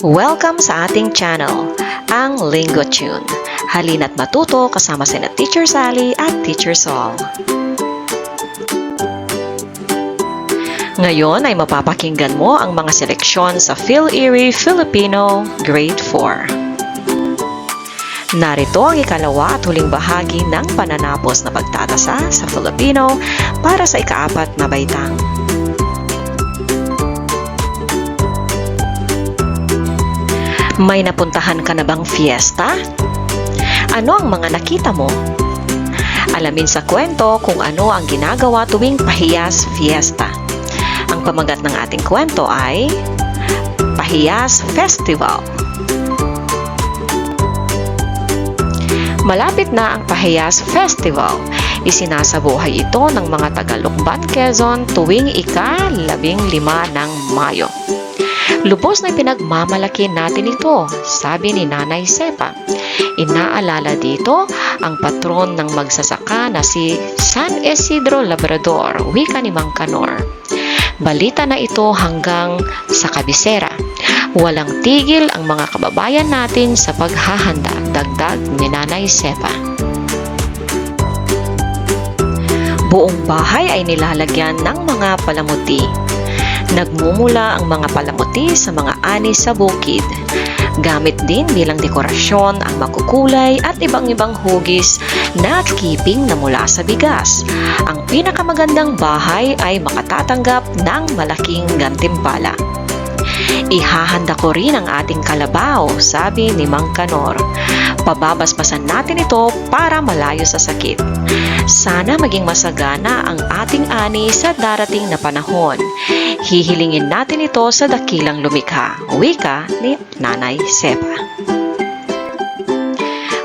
Welcome sa ating channel, ang Linggo Tune. Halina't matuto kasama sina Teacher Sally at Teacher Sol. Ngayon ay mapapakinggan mo ang mga seleksyon sa Phil-Erie Filipino Grade 4. Narito ang ikalawa at huling bahagi ng pananapos na pagtatasa sa Filipino para sa ikaapat na baitang. May napuntahan ka na bang fiesta? Ano ang mga nakita mo? Alamin sa kwento kung ano ang ginagawa tuwing Pahiyas Fiesta. Ang pamagat ng ating kwento ay Pahiyas Festival. Malapit na ang Pahiyas Festival. Isinasabuhay ito ng mga taga-Lucban, Quezon tuwing ika-15 ng Mayo. Lubos na pinagmamalaki natin ito, sabi ni Nanay Sepa. Inaalala dito ang patron ng magsasaka na si San Isidro Labrador, wika ni Mang Kanor. Balita na ito hanggang sa kabisera. Walang tigil ang mga kababayan natin sa paghahanda, dagdag ni Nanay Sepa. Buong bahay ay nilalagyan ng mga palamuti. Nagmumula ang mga palamuti sa mga ani sa bukid. Gamit din bilang dekorasyon ang makukulay at ibang-ibang hugis na keeping na mula sa bigas. Ang pinakamagandang bahay ay makatatanggap ng malaking gantimpala. Ihahanda ko rin ang ating kalabaw, sabi ni Mang Kanor. Pababasbasan natin ito para malayo sa sakit. Sana maging masagana ang ating ani sa darating na panahon. Hihilingin natin ito sa dakilang lumikha, wika ni Nanay Sepa.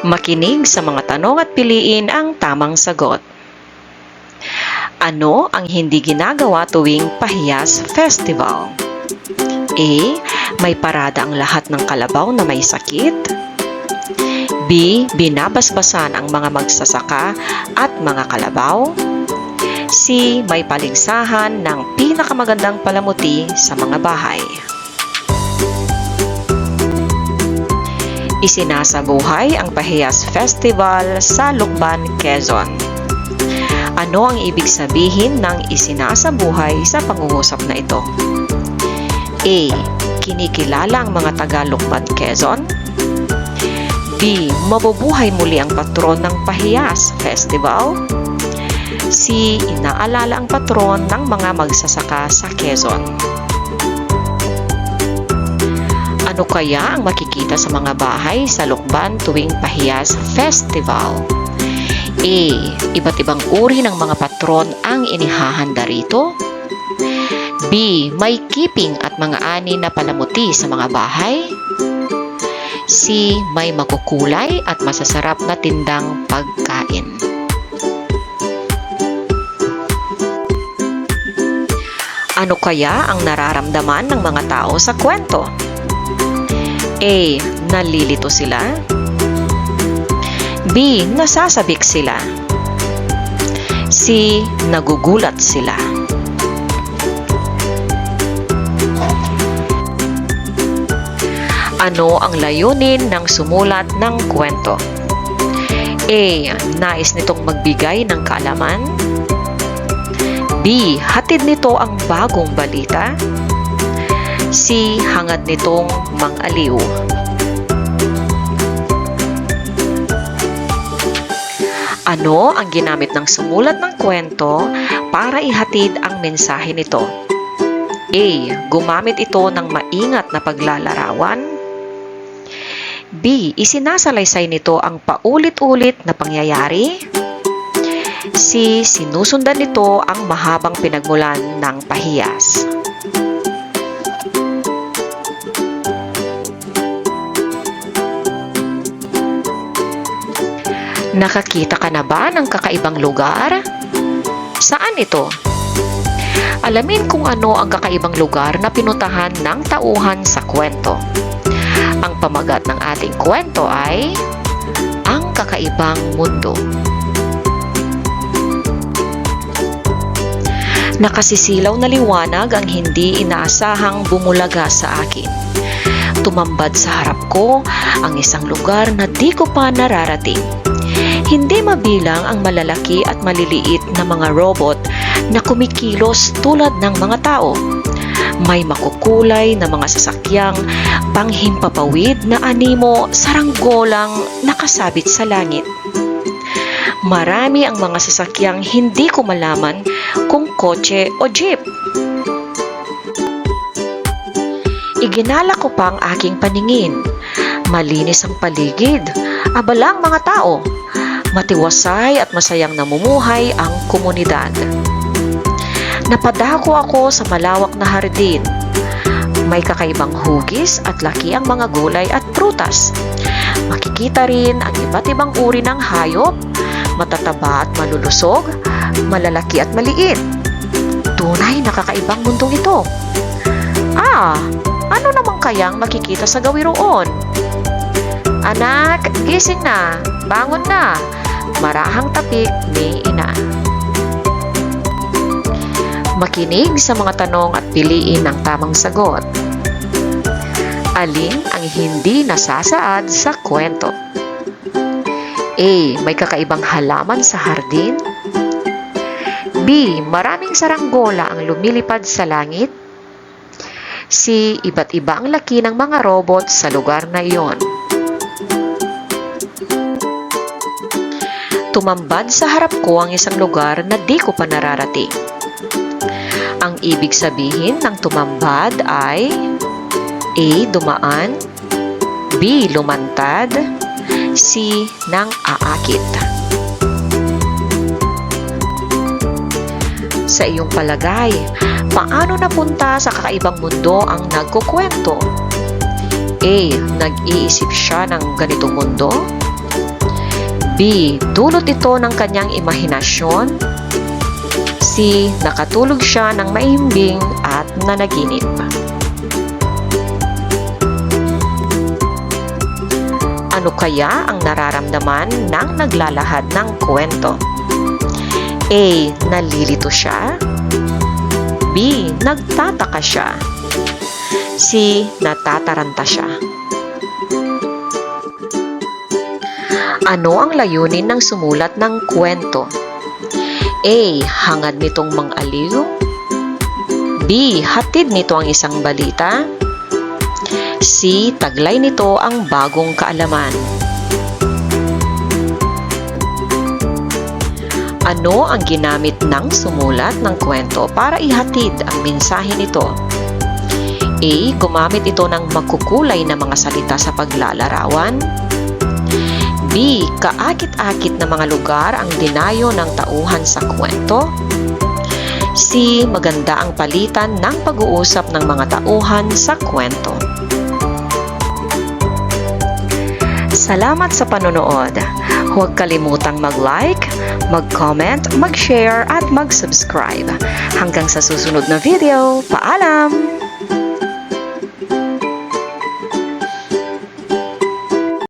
Makinig sa mga tanong at piliin ang tamang sagot. Ano ang hindi ginagawa tuwing Pahiyas Festival? A. May parada ang lahat ng kalabaw na may sakit. B. Binabasbasan ang mga magsasaka at mga kalabaw. C. May paligsahan ng pinakamagandang palamuti sa mga bahay. Isinasabuhay ang Pahiyas Festival sa Lucban, Quezon. Ano ang ibig sabihin ng isinasabuhay sa pangungusap na ito? A. Kinikilala ang mga taga-Lucban, Quezon. B. Mabubuhay muli ang patron ng Pahiyas Festival. C. Inaalala ang patron ng mga magsasaka sa Quezon. Ano kaya ang makikita sa mga bahay sa Lucban tuwing Pahiyas Festival? A. Iba't ibang uri ng mga patron ang inihahanda rito. B. May keeping at mga ani na palamuti sa mga bahay. C. May makukulay at masasarap na tindang pagkain. Ano kaya ang nararamdaman ng mga tao sa kwento? A. Nalilito sila. B. Nasasabik sila. C. Nagugulat sila. Ano ang layunin ng sumulat ng kwento? A. Nais nitong magbigay ng kaalaman. B. Hatid nito ang bagong balita. C. Hangad nitong mang-aliw. Ano ang ginamit ng sumulat ng kwento para ihatid ang mensahe nito? A. Gumamit ito ng maingat na paglalarawan. B. Isinasalaysay nito ang paulit-ulit na pangyayari. C. Sinusundan nito ang mahabang pinagmulan ng pahiyas. Nakakita ka na ba ng kakaibang lugar? Saan ito? Alamin kung ano ang kakaibang lugar na pinuntahan ng tauhan sa kwento. Ang pamagat ng ating kwento ay Ang Kakaibang Mundo. Nakasisilaw na liwanag ang hindi inaasahang bumulaga sa akin. Tumambad sa harap ko ang isang lugar na di ko pa nararating. Hindi mabilang ang malalaki at maliliit na mga robot na kumikilos tulad ng mga tao. May makukulay na mga sasakyang panghimpapawid na animo saranggolang nakasabit sa langit. Marami ang mga sasakyang hindi ko malaman kung kotse o jeep. Iginala ko pa ang aking paningin. Malinis ang paligid, abalang mga tao. Matiwasay at masayang namumuhay ang komunidad. Napadako ako sa malawak na hardin. May kakaibang hugis at laki ang mga gulay at prutas. Makikita rin ang iba't ibang uri ng hayop, matataba at malulusog, malalaki at maliit. Tunay na kakaibang mundong ito. Ano naman kayang makikita sa gawiroon? Anak, gising na, bangon na, marahang tapik ni ina. Makinig sa mga tanong at piliin ang tamang sagot. Alin ang hindi nasasaad sa kwento? A. May kakaibang halaman sa hardin. B. Maraming saranggola ang lumilipad sa langit. C. Iba't iba ang laki ng mga robot sa lugar na iyon. Tumambad sa harap ko ang isang lugar na di ko pa nararating. Ang ibig sabihin ng tumambad ay A. Dumaan, B. Lumantad, C. Nang aakit. Sa iyong palagay, paano napunta sa kakaibang mundo ang nagkukwento? A. Nag-iisip siya ng ganitong mundo? B. Dulot ito ng kanyang imahinasyon? C. Nakatulog siya ng mahimbing at nanaginip? Ano kaya ang nararamdaman ng naglalahad ng kwento? A. Nalilito siya. B. Nagtataka siya. C. Natataranta siya. Ano ang layunin ng sumulat ng kwento? A. Hangad nitong mang-aliw. B. Hatid nito ang isang balita. C. Taglay nito ang bagong kaalaman. Ano ang ginamit ng sumulat ng kwento para ihatid ang mensahe nito? A. Gumamit ito ng makukulay na mga salita sa paglalarawan. B. Kaakit-akit na mga lugar ang dinayo ng tauhan sa kwento. C. Maganda ang palitan ng pag-uusap ng mga tauhan sa kwento. Salamat sa panonood. Huwag kalimutang mag-like, mag-comment, mag-share at mag-subscribe. Hanggang sa susunod na video, paalam!